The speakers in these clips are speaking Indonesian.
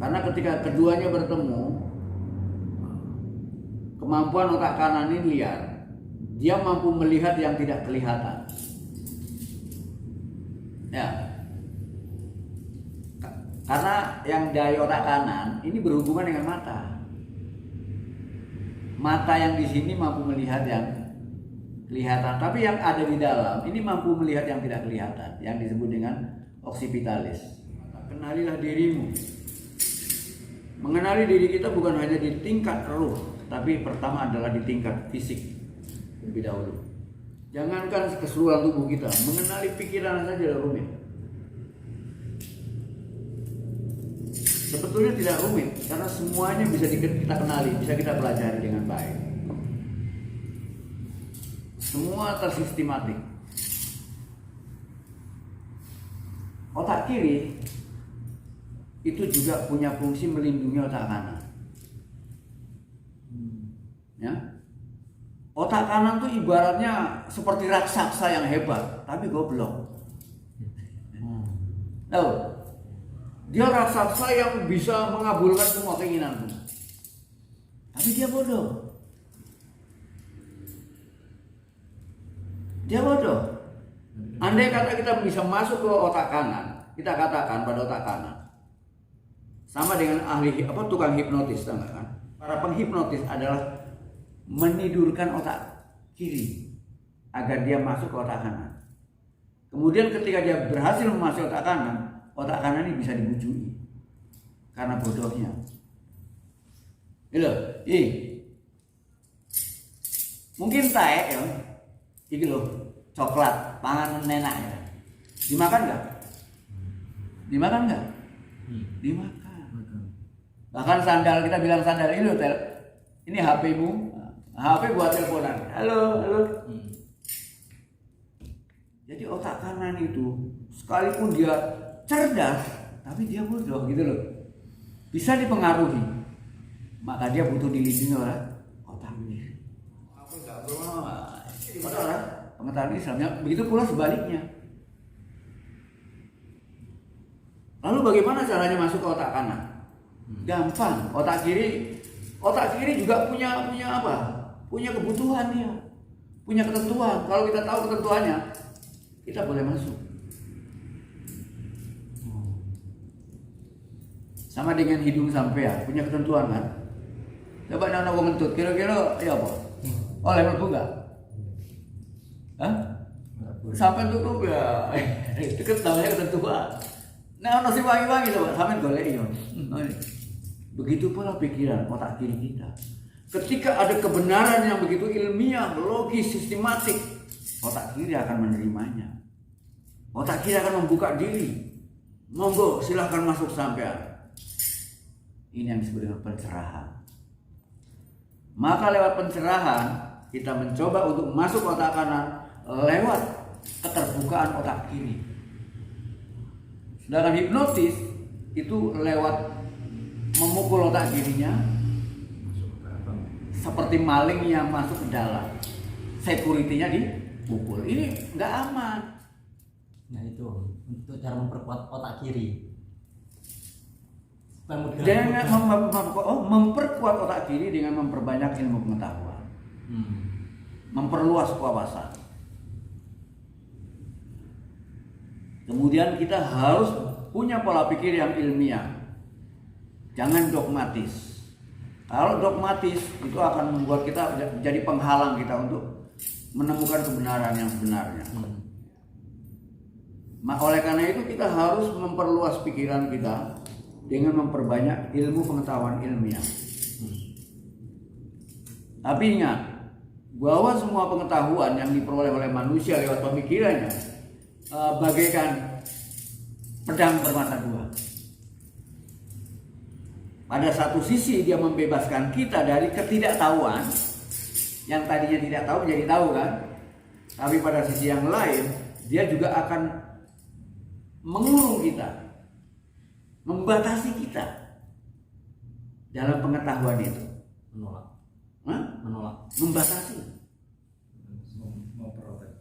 Karena ketika keduanya bertemu, kemampuan otak kanan ini liar. Dia mampu melihat yang tidak kelihatan. Ya. Karena yang dari otak kanan ini berhubungan dengan mata. Mata yang di sini mampu melihat yang kelihatan, tapi yang ada di dalam ini mampu melihat yang tidak kelihatan, yang disebut dengan occipitalis. Kenalilah dirimu. Mengenali diri kita bukan hanya di tingkat ruh, tapi pertama adalah di tingkat fisik lebih dahulu. Jangankan keseluruhan tubuh kita, mengenali pikiran saja rumit. Sebetulnya tidak rumit, karena semuanya bisa kita kenali, bisa kita pelajari dengan baik. Semua tersistematik. Otak kiri itu juga punya fungsi melindungi otak kanan. Ya. Otak kanan tuh ibaratnya seperti raksasa yang hebat, tapi goblok. Tahu? Dia raksasa yang bisa mengabulkan semua keinginanmu, tapi dia bodoh. Dia bodoh. Andai kata kita bisa masuk ke otak kanan, kita katakan pada otak kanan, sama dengan tukang hipnotis, tahu nggak kan? Para penghipnotis adalah menidurkan otak kiri agar dia masuk ke otak kanan. Kemudian ketika dia berhasil masuk otak kanan ini bisa dibujuki karena bodohnya. Mungkin tae ya. Iki loh, coklat, panganan nenek ya. Dimakan nggak? Dimakan nggak? Dimakan. Bahkan sandal, kita bilang sandal ini loh, ini HP-mu, HP buat teleponan. Halo. Jadi otak kanan itu, sekalipun dia cerdas, tapi dia bodoh gitu loh. Bisa dipengaruhi, maka dia butuh dilindungi oleh otaknya. Apa nggak benar? Pengetahuan Islamnya begitu pula sebaliknya. Lalu bagaimana caranya masuk ke otak kanan? Gampang. Otak kiri juga punya apa? Punya kebutuhan ya, punya ketentuan. Kalau kita tahu ketentuannya, kita boleh masuk. Sama dengan hidung sampean, punya ketentuan kan? Coba nana wong ngentut, kira-kira ya apa? Oh, level enggak? Hah? Sampai tutup ya. Deket namanya ketentuan. Nah, ono sing wangi-wangi coba sampean golek yo. Begitu pula pikiran otak kiri kita. Ketika ada kebenaran yang begitu ilmiah, logis, sistematik, otak kiri akan menerimanya. Otak kiri akan membuka diri. Monggo, silahkan masuk sampean. Ini yang disebut dengan pencerahan. Maka lewat pencerahan kita mencoba untuk masuk otak kanan lewat keterbukaan otak kiri. Sedangkan hipnotis itu lewat memukul otak kirinya seperti maling yang masuk ke dalam. Security-nya dipukul. Ini nggak aman. Nah itu untuk cara memperkuat otak kiri. Dengan memperkuat otak kiri dengan memperbanyak ilmu pengetahuan, memperluas wawasan. Kemudian kita harus punya pola pikir yang ilmiah, jangan dogmatis. Kalau dogmatis itu akan membuat kita jadi penghalang kita untuk menemukan kebenaran yang sebenarnya. Maka oleh karena itu kita harus memperluas pikiran kita dengan memperbanyak ilmu pengetahuan ilmiah. Tapi ingat bahwa semua pengetahuan yang diperoleh oleh manusia lewat pemikirannya bagaikan pedang bermata dua. Pada satu sisi dia membebaskan kita dari ketidaktahuan, yang tadinya tidak tahu menjadi tahu kan. Tapi pada sisi yang lain dia juga akan mengurung kita, membatasi kita dalam pengetahuan itu. Menolak. Membatasi. Memprotek.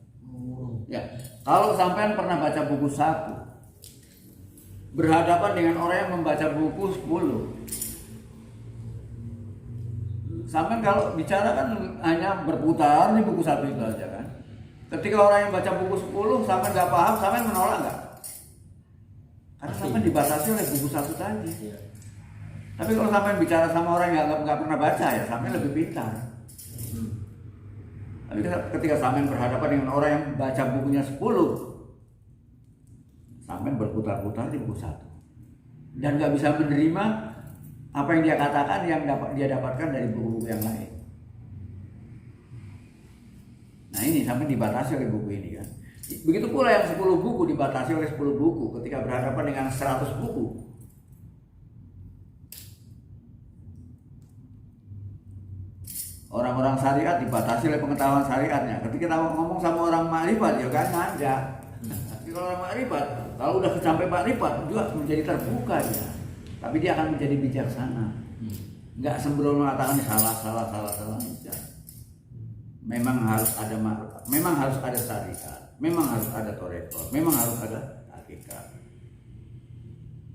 Ya, kalau sampean pernah baca buku saku, berhadapan dengan orang yang membaca buku 10. Sampai kalau bicara kan hanya berputar di buku satu itu aja kan. Ketika orang yang baca buku 10 sampai nggak paham, sampai menolak nggak? Karena sampai dibatasi oleh buku satu tadi. Iya. Tapi kalau sampai bicara sama orang yang nggak pernah baca ya sampai lebih pintar. Tapi ketika sampai berhadapan dengan orang yang baca bukunya 10, sampai berputar-putar di buku satu dan nggak bisa menerima apa yang dia katakan yang dia dapatkan dari buku-buku yang lain. Nah ini sampai dibatasi oleh buku ini kan. Begitu pula yang 10 buku dibatasi oleh 10 buku ketika berhadapan dengan 100 buku. Orang-orang syariat dibatasi oleh pengetahuan syariatnya. Ketika kita ngomong sama orang makrifat ya kan nganja. Tapi kalau orang makrifat, kalau udah sampai makrifat juga menjadi terbuka dia. Tapi dia akan menjadi bijaksana. Enggak sembrono mengatakan salah. Enggak. Memang harus ada makrifat, memang harus ada syariat, memang harus ada torekot, memang harus ada hakikat.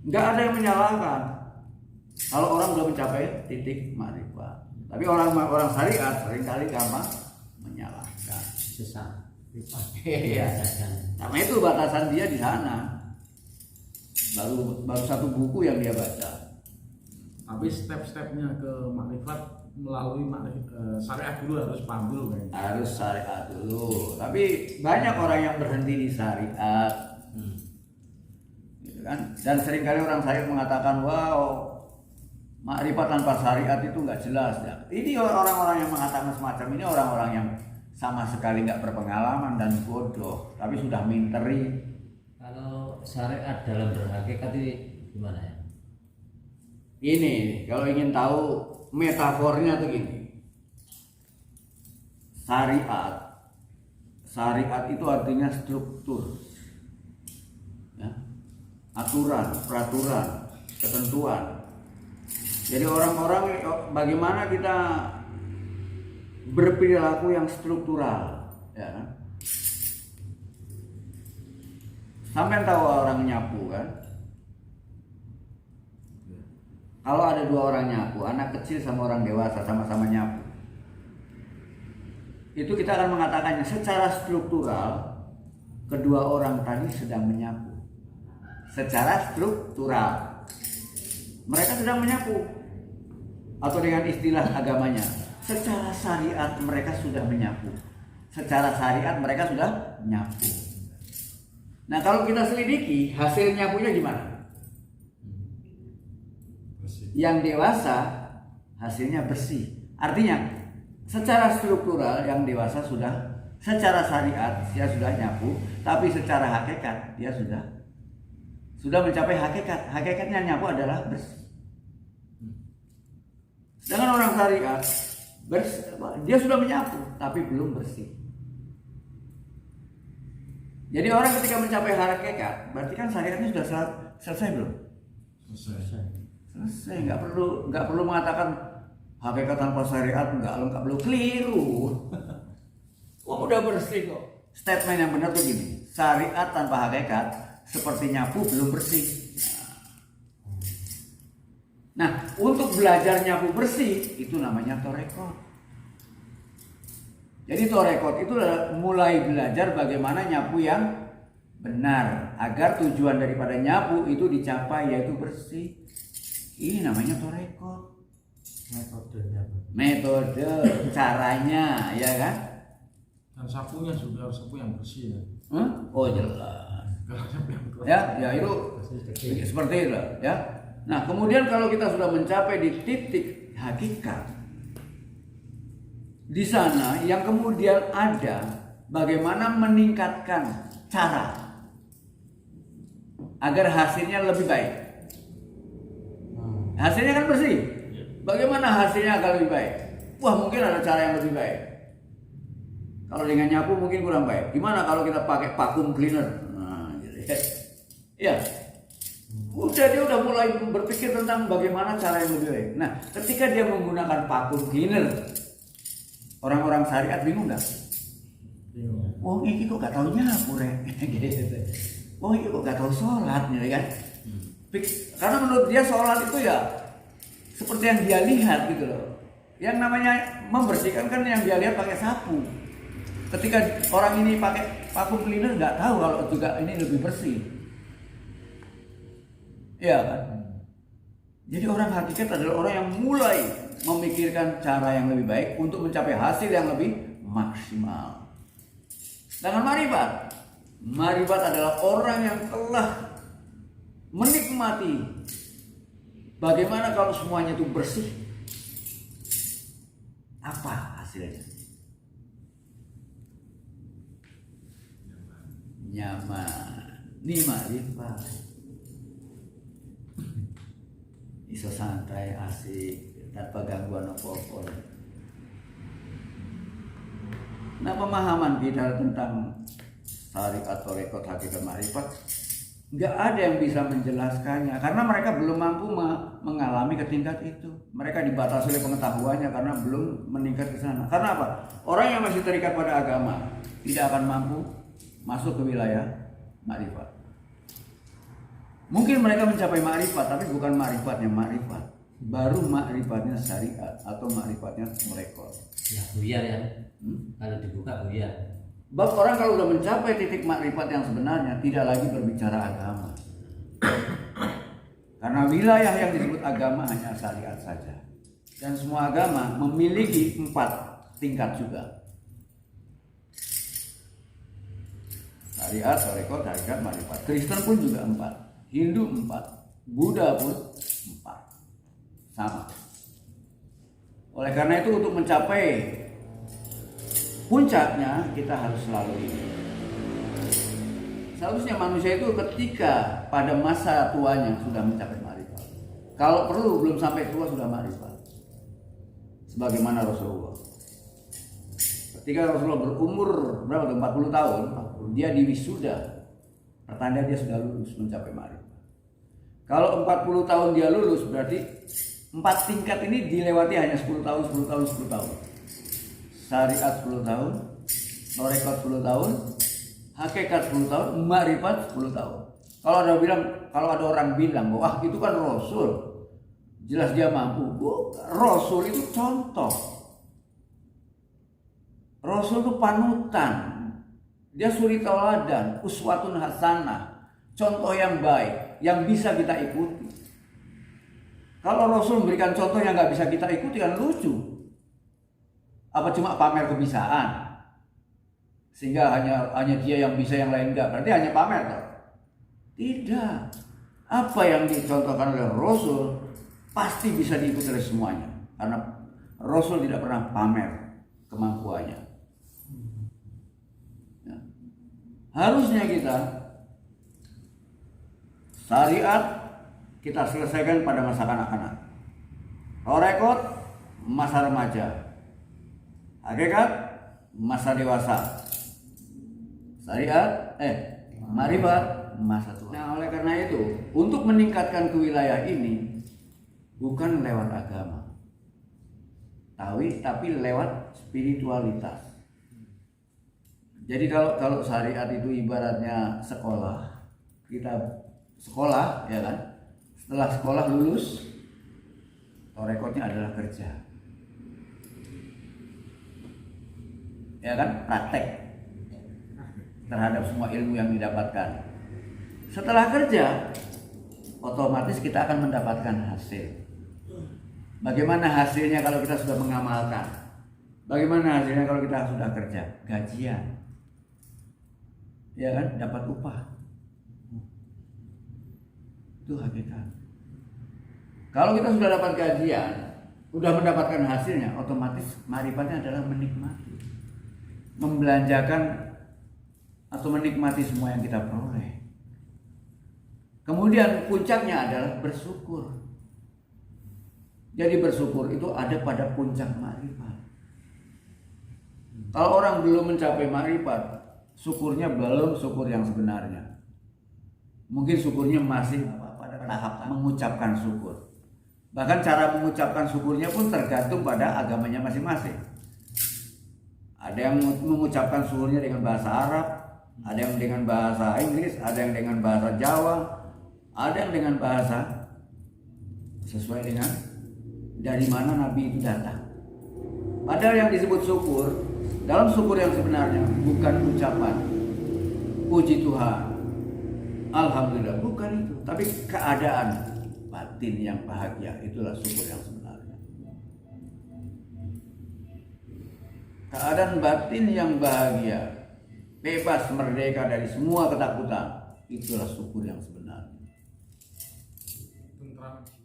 Enggak ada yang menyalahkan kalau orang sudah mencapai titik makrifat. Tapi orang syariat seringkali gampang menyalahkan. Sesat. Iya. Karena itu batasan dia di sana. Baru satu buku yang dia baca. Tapi step-stepnya ke makrifat melalui syariat dulu, harus paham dulu kan? Harus syariat dulu. Tapi banyak orang yang berhenti di syariat. Gitu kan? Dan seringkali orang syariat mengatakan, wow, makrifat tanpa syariat itu nggak jelas ya. Ini orang-orang yang mengatakan semacam ini orang-orang yang sama sekali nggak berpengalaman dan bodoh, tapi sudah minteri. Kalau syariat dalam berhakikat itu gimana ya? Ini kalau ingin tahu metafornya tuh gini. Syariat itu artinya struktur, ya, aturan, peraturan, ketentuan. Jadi orang-orang bagaimana kita berperilaku yang struktural, ya kan? Sampai tahu orang nyapu kan? Kalau ada dua orang nyapu, anak kecil sama orang dewasa sama-sama nyapu, itu kita akan mengatakannya secara struktural kedua orang tadi sedang menyapu. Secara struktural mereka sedang menyapu. Atau dengan istilah agamanya, secara syariat mereka sudah menyapu. Secara syariat mereka sudah menyapu. Nah kalau kita selidiki hasil nyapunya gimana? Bersih. Yang dewasa hasilnya bersih. Artinya secara struktural yang dewasa sudah, secara syariat dia sudah nyapu, tapi secara hakikat dia sudah mencapai hakikat. Hakikatnya nyapu adalah bersih. Sedangkan orang syariat dia sudah menyapu tapi belum bersih. Jadi orang ketika mencapai hakikat berarti kan syariatnya sudah selesai belum? Selesai. Nggak perlu mengatakan hakikat tanpa syariat nggak lengkap, belum, keliru. Wah udah bersih kok. Statement yang benar tuh gini, syariat tanpa hakikat seperti nyapu belum bersih. Nah, untuk belajar nyapu bersih itu namanya torekot. Jadi torekot itu mulai belajar bagaimana nyapu yang benar agar tujuan daripada nyapu itu dicapai yaitu bersih. Ini namanya torekot. Metode caranya, ya kan? Dan sapunya juga harus sapu yang bersih ya. Oh jelas. Ya itu seperti itu ya. Nah kemudian kalau kita sudah mencapai di titik hakikat, di sana yang kemudian ada bagaimana meningkatkan cara agar hasilnya lebih baik. Hasilnya kan bersih. Bagaimana hasilnya agar lebih baik? Wah mungkin ada cara yang lebih baik. Kalau dengan nyapu mungkin kurang baik. Gimana kalau kita pakai vacuum cleaner? Nah, gitu ya. Udah dia udah mulai berpikir tentang bagaimana cara yang lebih baik. Nah, ketika dia menggunakan vacuum cleaner, orang-orang syariat bingung nggak? Bingung. Oh ini kok gak tahu nyapu rek. Gitu. Oh ini kok gak tahu sholat nih kan? Karena menurut dia sholat itu ya seperti yang dia lihat gitu loh. Yang namanya membersihkan kan yang dia lihat pakai sapu. Ketika orang ini pakai vacuum cleaner nggak tahu kalau juga ini lebih bersih. Iya kan? Jadi orang hakikat adalah orang yang mulai memikirkan cara yang lebih baik untuk mencapai hasil yang lebih maksimal. Dengan marifat adalah orang yang telah menikmati bagaimana kalau semuanya itu bersih. Apa hasilnya? Nyaman. Ini marifat. Iso santai, asik, tanpa gangguan apa-apa. Nah, pemahaman kita tentang syariat atau rekod hakikat marifat nggak ada yang bisa menjelaskannya karena mereka belum mampu mengalami ke tingkat itu. Mereka dibatasi oleh pengetahuannya karena belum meningkat ke sana. Karena apa? Orang yang masih terikat pada agama tidak akan mampu masuk ke wilayah marifat. Mungkin mereka mencapai makrifat, tapi bukan makrifatnya makrifat. Baru makrifatnya syariat atau makrifatnya merekod. Ya buyar ya. Kalau dibuka buyar. Bab orang kalau sudah mencapai titik makrifat yang sebenarnya tidak lagi berbicara agama. Karena wilayah yang disebut agama hanya syariat saja. Dan semua agama memiliki 4 tingkat juga. Syariat, merekod, hakikat, makrifat. Kristen pun juga 4. Hindu 4, Buddha pun 4, sama. Oleh karena itu untuk mencapai puncaknya kita harus selalu ini. Seharusnya manusia itu ketika pada masa tuanya sudah mencapai marifat. Kalau perlu belum sampai tua sudah marifat. Sebagaimana Rasulullah. Ketika Rasulullah berumur berapa? 40 tahun, dia diwisuda. Pertanda dia sudah lulus mencapai marifat. Kalau 40 tahun dia lulus berarti 4 tingkat ini dilewati hanya 10 tahun, 10 tahun, 10 tahun. Syariat 10 tahun, merekod 10 tahun, hakikat 10 tahun, marifat 10 tahun. Kalau ada orang bilang, wah itu kan Rasul, jelas dia mampu. Rasul itu contoh. Rasul itu panutan. Dia suri tauladan, uswatun hasanah, contoh yang baik, yang bisa kita ikuti. Kalau Rasul memberikan contoh yang nggak bisa kita ikuti kan lucu. Apa cuma pamer kebisaan? Sehingga hanya dia yang bisa, yang lain enggak. Berarti hanya pamer toh? Tidak. Apa yang dicontohkan oleh Rasul pasti bisa diikuti oleh semuanya. Karena Rasul tidak pernah pamer kemampuannya. Harusnya kita syariat kita selesaikan pada masa kanak-kanak. Rekod masa remaja. Hakikat masa dewasa. Syariat marifat masa tua. Nah, oleh karena itu, untuk meningkatkan ke wilayah ini bukan lewat agama. Tapi lewat spiritualitas. Jadi kalau syariat itu ibaratnya sekolah, kita sekolah ya kan. Setelah sekolah lulus, rekodnya adalah kerja. Ya kan, praktek terhadap semua ilmu yang didapatkan. Setelah kerja, otomatis kita akan mendapatkan hasil. Bagaimana hasilnya kalau kita sudah mengamalkan? Bagaimana hasilnya kalau kita sudah kerja? Gajian. Ya kan, dapat upah. Itu hakikat. Kalau kita sudah dapat gajian, sudah mendapatkan hasilnya, otomatis marifatnya adalah menikmati, membelanjakan atau menikmati semua yang kita peroleh. Kemudian puncaknya adalah bersyukur. Jadi bersyukur itu ada pada puncak marifat. Kalau orang belum mencapai marifat, syukurnya belum syukur yang sebenarnya. Mungkin syukurnya masih pada tahap mengucapkan syukur. Bahkan cara mengucapkan syukurnya pun tergantung pada agamanya masing-masing. Ada yang mengucapkan syukurnya dengan bahasa Arab, ada yang dengan bahasa Inggris, ada yang dengan bahasa Jawa, Ada yang dengan bahasa sesuai dengan dari mana Nabi itu datang. Padahal yang disebut syukur, dalam syukur yang sebenarnya bukan ucapan puji Tuhan, alhamdulillah, bukan itu, tapi keadaan batin yang bahagia, itulah syukur yang sebenarnya. Keadaan batin yang bahagia, bebas, merdeka dari semua ketakutan, itulah syukur yang sebenarnya. Tentram.